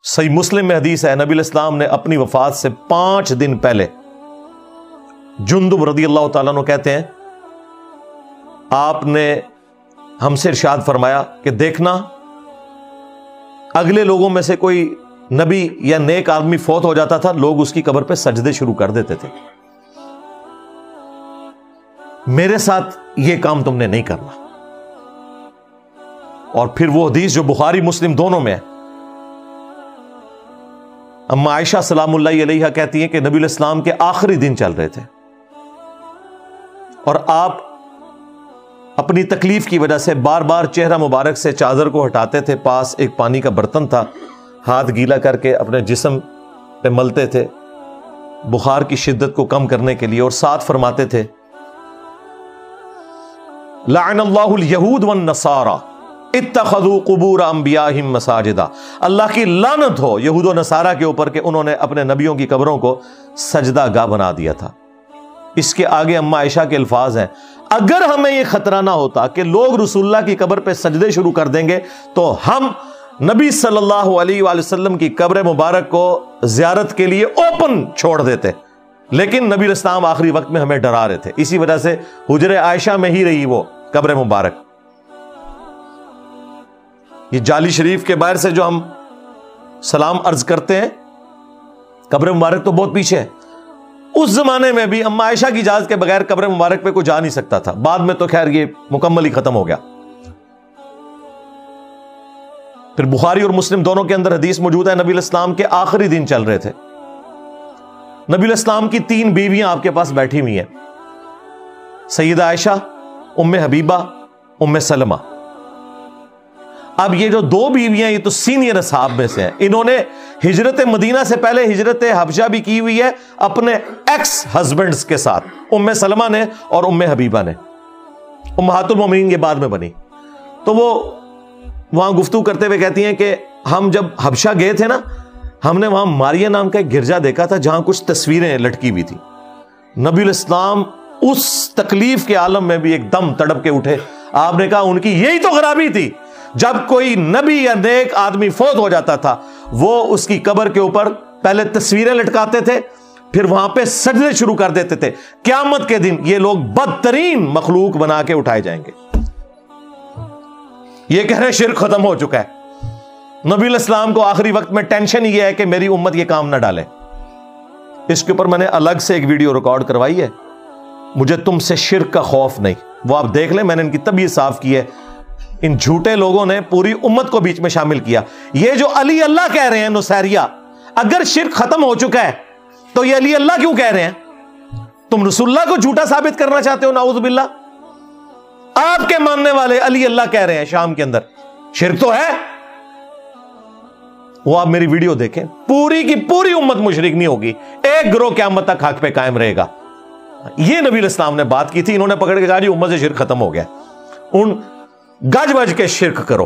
صحیح مسلم میں حدیث ہے، نبی علیہ السلام نے اپنی وفات سے 5 دن پہلے جندب رضی اللہ تعالیٰ عنہ کہتے ہیں آپ نے ہم سے ارشاد فرمایا کہ دیکھنا اگلے لوگوں میں سے کوئی نبی یا نیک آدمی فوت ہو جاتا تھا، لوگ اس کی قبر پہ سجدے شروع کر دیتے تھے، میرے ساتھ یہ کام تم نے نہیں کرنا۔ اور پھر وہ حدیث جو بخاری مسلم دونوں میں ہے، اما عائشہ سلام اللہ علیہا کہتی ہیں کہ نبی علیہ السلام کے آخری دن چل رہے تھے اور آپ اپنی تکلیف کی وجہ سے بار بار چہرہ مبارک سے چادر کو ہٹاتے تھے، پاس ایک پانی کا برتن تھا، ہاتھ گیلا کر کے اپنے جسم پہ ملتے تھے بخار کی شدت کو کم کرنے کے لیے، اور ساتھ فرماتے تھے لعن اللہ الیہود والنصارى اتخذوا قبور انبیائہم مساجدا، اللہ کی لعنت ہو یہود و نصارہ کے اوپر کہ انہوں نے اپنے نبیوں کی قبروں کو سجدہ گاہ بنا دیا تھا۔ اس کے آگے اما عائشہ کے الفاظ ہیں اگر ہمیں یہ خطرہ نہ ہوتا کہ لوگ رسول اللہ کی قبر پہ سجدے شروع کر دیں گے تو ہم نبی صلی اللہ علیہ وآلہ وسلم کی قبر مبارک کو زیارت کے لیے اوپن چھوڑ دیتے، لیکن نبی علیہ السلام آخری وقت میں ہمیں ڈرا رہے تھے، اسی وجہ سے حجر عائشہ میں ہی رہی وہ قبر مبارک۔ یہ جالی شریف کے باہر سے جو ہم سلام عرض کرتے ہیں، قبر مبارک تو بہت پیچھے ہے، اس زمانے میں بھی اما عائشہ کی اجازت کے بغیر قبر مبارک پہ کوئی جا نہیں سکتا تھا، بعد میں تو خیر یہ مکمل ہی ختم ہو گیا۔ پھر بخاری اور مسلم دونوں کے اندر حدیث موجود ہے، نبی علیہ السلام کے آخری دن چل رہے تھے، نبی علیہ السلام کی 3 بیویاں آپ کے پاس بیٹھی ہوئی ہیں، سیدہ عائشہ، ام حبیبہ، ام سلمہ۔ اب یہ جو 2 بیویاں یہ تو سینئر اصحاب میں سے ہیں، انہوں نے ہجرت مدینہ سے پہلے ہجرت حبشہ بھی کی ہوئی ہے اپنے ایکس ہسبینڈز کے ساتھ، ام سلمہ نے اور ام حبیبہ نے، امہات المومنین کے بعد میں بنی۔ تو وہ وہاں گفتگو کرتے ہوئے کہتی ہیں کہ ہم جب حبشہ گئے تھے نا، ہم نے وہاں ماریہ نام کا ایک گرجا دیکھا تھا جہاں کچھ تصویریں لٹکی ہوئی تھی۔ نبی علیہ السلام اس تکلیف کے عالم میں بھی ایک دم تڑپ کے اٹھے، آپ نے کہا ان کی یہی تو خرابی تھی، جب کوئی نبی یا نیک آدمی فوت ہو جاتا تھا وہ اس کی قبر کے اوپر پہلے تصویریں لٹکاتے تھے، پھر وہاں پہ سجدے شروع کر دیتے تھے۔ قیامت کے دن یہ لوگ بدترین مخلوق بنا کے اٹھائے جائیں گے۔ یہ کہہ رہے شرک ختم ہو چکا ہے۔ نبی علیہ السلام کو آخری وقت میں ٹینشن یہ ہے کہ میری امت یہ کام نہ ڈالے۔ اس کے اوپر میں نے الگ سے ایک ویڈیو ریکارڈ کروائی ہے، مجھے تم سے شرک کا خوف نہیں، وہ آپ دیکھ لیں، میں نے ان کی طبیعت صاف کی ہے۔ ان جھوٹے لوگوں نے پوری امت کو بیچ میں شامل کیا۔ یہ جو علی اللہ کہہ رہے ہیں نصیریہ، اگر شرک ختم ہو چکا ہے تو یہ علی اللہ کیوں کہہ رہے ہیں؟ تم رسول اللہ کو جھوٹا ثابت کرنا چاہتے ہو، نعوذ باللہ۔ آپ کے ماننے والے علی اللہ کہہ رہے ہیں شام کے اندر، شرک تو ہے۔ وہ آپ میری ویڈیو دیکھیں، پوری کی پوری امت مشرک نہیں ہوگی، ایک گروہ قیامت تک حق پہ قائم رہے گا۔ یہ نبی علیہ السلام نے بات کی تھی، انہوں نے پکڑ کے کہا جی امت سے شرک ختم ہو گیا۔ ان گج بج کے شرک کرو۔